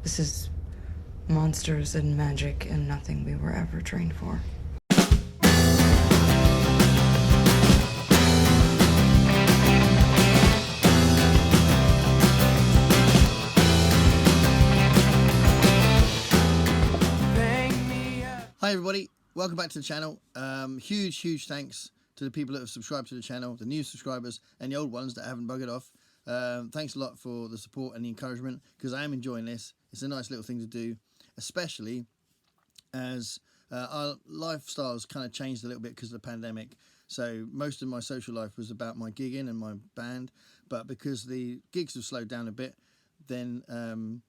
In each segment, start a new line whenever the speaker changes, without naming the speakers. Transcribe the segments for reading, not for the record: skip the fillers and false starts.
This is monsters and magic and nothing we were ever trained for.
Hi everybody, welcome back to the channel. Huge thanks to the people that have subscribed to the channel, the new subscribers and the old ones that haven't buggered off. Thanks a lot for the support and the encouragement, because I am enjoying this. It's a nice little thing to do, especially as our lifestyles kind of changed a little bit because of the pandemic. So most of my social life was about my gigging and my band, but because the gigs have slowed down a bit, then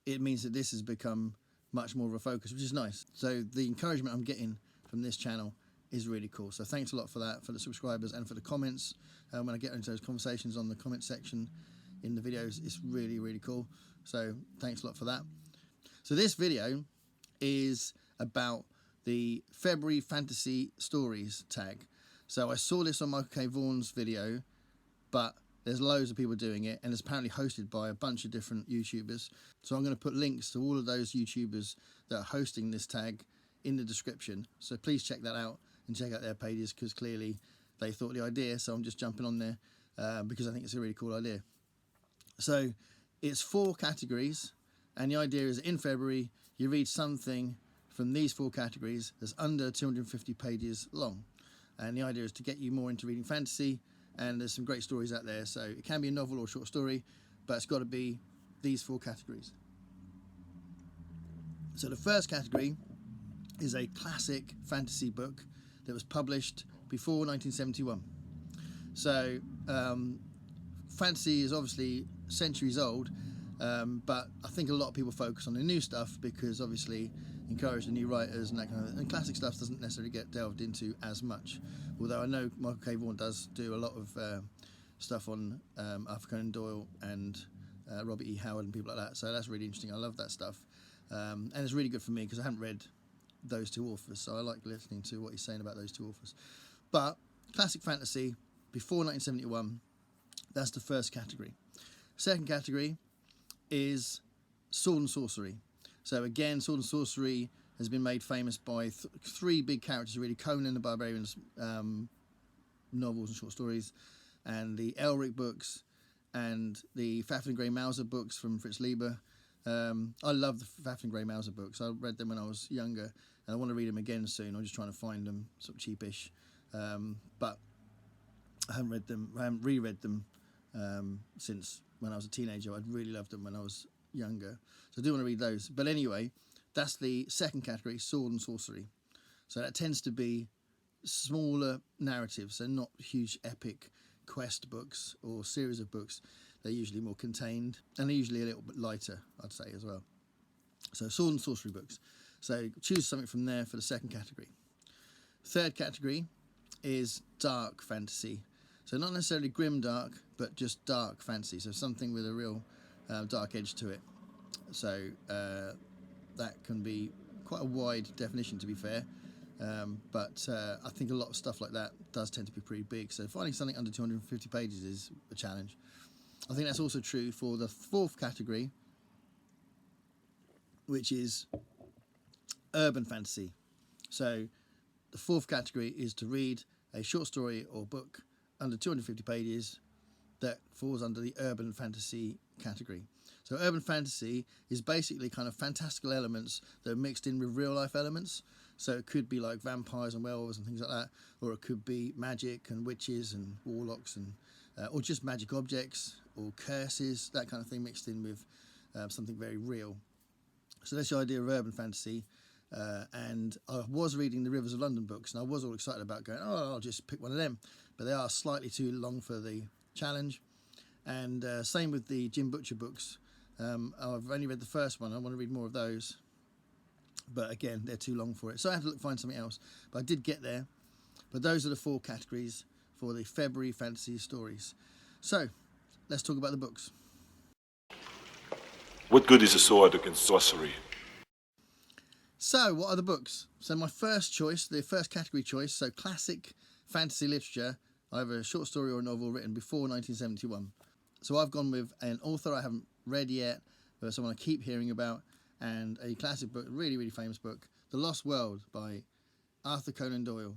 it means that this has become much more of a focus, which is nice. So the encouragement I'm getting from this channel is really cool. So thanks a lot for that, for the subscribers and for the comments. When I get into those conversations on the comment section in the videos, it's really cool. So thanks a lot for that. So this video is about the February Fantasy Stories tag. So I saw this on Michael K Vaughan's video, but there's loads of people doing it, and it's apparently hosted by a bunch of different YouTubers. So I'm going to put links to all of those YouTubers that are hosting this tag in the description. So please check that out and check out their pages, because clearly they thought the idea. So I'm just jumping on there because I think it's a really cool idea. So it's 4 categories, and the idea is in February you read something from these 4 categories that's under 250 pages long. And the idea is to get you more into reading fantasy. And there's some great stories out there, so it can be a novel or a short story, but it's got to be these 4 categories. So the first category is a classic fantasy book that was published before 1971. So fantasy is obviously centuries old, but I think a lot of people focus on the new stuff because obviously encourage the new writers and that kind of, and classic stuff doesn't necessarily get delved into as much. Although I know Michael K Vaughan does do a lot of stuff on Arthur Conan Doyle and Robert E. Howard and people like that. So that's really interesting. I love that stuff, and it's really good for me because I haven't read those 2 authors, so I like listening to what he's saying about those 2 authors. But classic fantasy before 1971, that's the first category. Second category is sword and sorcery. So again, sword and sorcery has been made famous by 3 big characters really: Conan the Barbarian's novels and short stories, and the Elric books, and the Fafnir Grey Mauser books from Fritz Lieber. I love the Fafnir Grey Mauser books. I read them when I was younger, and I want to read them again soon. I'm just trying to find them sort of cheapish, but I haven't read them. I haven't reread them since when I was a teenager. I'd really loved them when I was younger, so I do want to read those. But anyway, that's the second category, sword and sorcery. So that tends to be smaller narratives, so not huge epic quest books or series of books. They're usually more contained, and they're usually a little bit lighter, I'd say, as well. So sword and sorcery books. So choose something from there for the second category. Third category is dark fantasy. So not necessarily grim dark, but just dark fantasy. So something with a real dark edge to it. So that can be quite a wide definition, to be fair. But I think a lot of stuff like that does tend to be pretty big. So finding something under 250 pages is a challenge. I think that's also true for the fourth category, which is urban fantasy. So the fourth category is to read a short story or book under 250 pages that falls under the urban fantasy category. So urban fantasy is basically kind of fantastical elements that are mixed in with real life elements. So it could be like vampires and werewolves and things like that, or it could be magic and witches and warlocks, and or just magic objects or curses, that kind of thing mixed in with something very real. So that's the idea of urban fantasy. And I was reading the Rivers of London books, and I was all excited about going, oh, I'll just pick one of them. But they are slightly too long for the challenge. And same with the Jim Butcher books. I've only read the first one. I want to read more of those. But again, they're too long for it. So I had to find something else. But I did get there. But those are the 4 categories for the February fantasy stories. So let's talk about the books.
What good is a sword against sorcery?
So what are the books? So my first choice, the first category choice, so classic fantasy literature, either a short story or a novel written before 1971. So I've gone with an author I haven't read yet, someone I keep hearing about, and a classic book, a really, really famous book, The Lost World by Arthur Conan Doyle.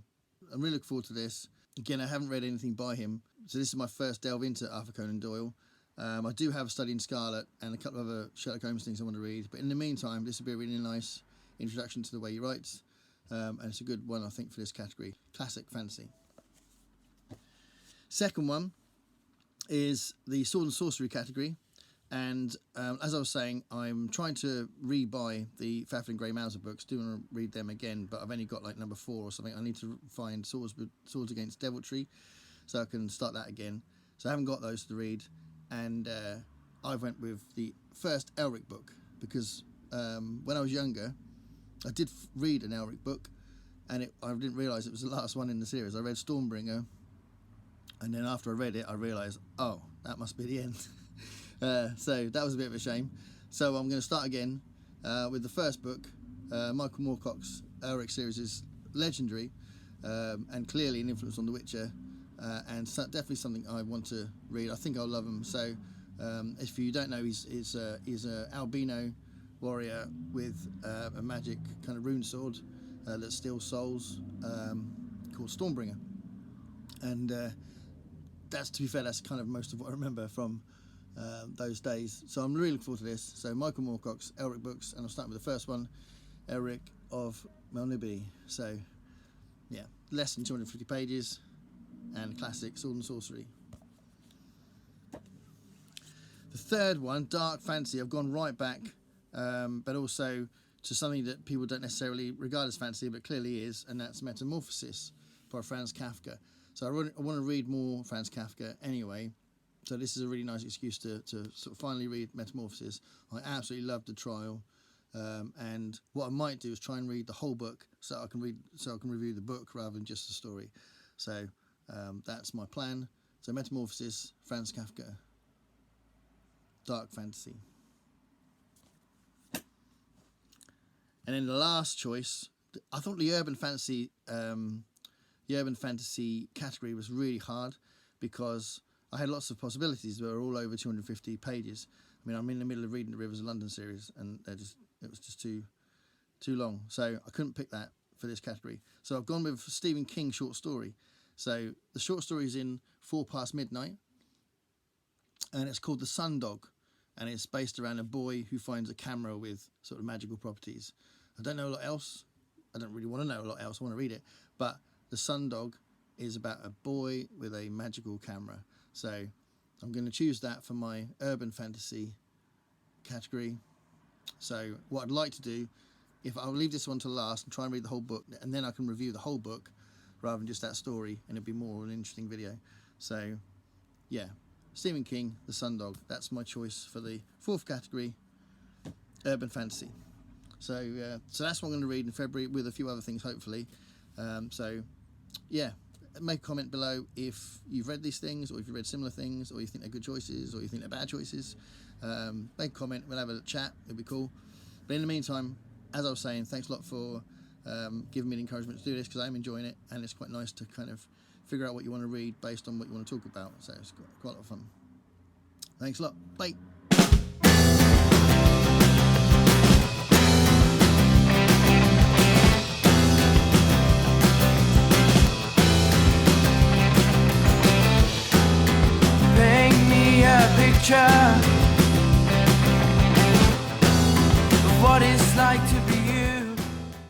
I'm really looking forward to this. Again, I haven't read anything by him, so this is my first delve into Arthur Conan Doyle. I do have Study in Scarlet and a couple of other Sherlock Holmes things I want to read, but in the meantime, this will be a really nice introduction to the way he writes, and it's a good one, I think, for this category. Classic fantasy. Second one is the Sword and Sorcery category, and as I was saying, I'm trying to re-buy the Fafhrd and Grey Mouser books. Do want to read them again, but I've only got like number 4 or something. I need to find Swords Against Deviltry, so I can start that again. So I haven't got those to read, and I went with the first Elric book, because when I was younger, I did read an Elric book, and I didn't realise it was the last one in the series. I read Stormbringer, and then after I read it, I realised, oh, that must be the end. So that was a bit of a shame. So I'm going to start again with the first book. Michael Moorcock's Elric series is legendary, and clearly an influence on The Witcher, and definitely something I want to read. I think I'll love him. So if you don't know, he's an albino warrior with a magic kind of rune sword that steals souls, called Stormbringer. And to be fair, that's kind of most of what I remember from those days. So I'm really looking forward to this. So Michael Moorcock's Elric books, and I'll start with the first one, Elric of Melniboné. So yeah, less than 250 pages, and classic Sword and Sorcery. The third one, Dark Fantasy, I've gone right back, but also to something that people don't necessarily regard as fantasy, but clearly is, and that's Metamorphosis by Franz Kafka. So I want to read more Franz Kafka anyway, so this is a really nice excuse to sort of finally read Metamorphosis. I absolutely loved The Trial, and what I might do is try and read the whole book so I can review the book rather than just the story. So that's my plan. So Metamorphosis, Franz Kafka, Dark Fantasy. And then the last choice, I thought the urban fantasy category was really hard, because I had lots of possibilities that were all over 250 pages. I mean, I'm in the middle of reading the Rivers of London series, and it was just too long. So I couldn't pick that for this category. So I've gone with Stephen King short story. So the short story is in 4 Past Midnight, and it's called The Sundog, and it's based around a boy who finds a camera with sort of magical properties. I don't know a lot else. I don't really want to know a lot else. I want to read it. But The Sundog is about a boy with a magical camera. So I'm going to choose that for my urban fantasy category. So what I'd like to do, if I'll leave this one to last and try and read the whole book, and then I can review the whole book rather than just that story, and it'd be more of an interesting video. So yeah, Stephen King, The Sundog, that's my choice for the 4th category, urban fantasy. So that's what I'm going to read in February, with a few other things hopefully. So yeah, make a comment below if you've read these things, or if you've read similar things, or you think they're good choices, or you think they're bad choices. Make a comment, we'll have a chat, it'll be cool. But in the meantime, as I was saying, thanks a lot for giving me the encouragement to do this, because I'm enjoying it, and it's quite nice to kind of figure out what you want to read based on what you want to talk about. So it's quite a lot of fun. Thanks a lot. Bye.
Picture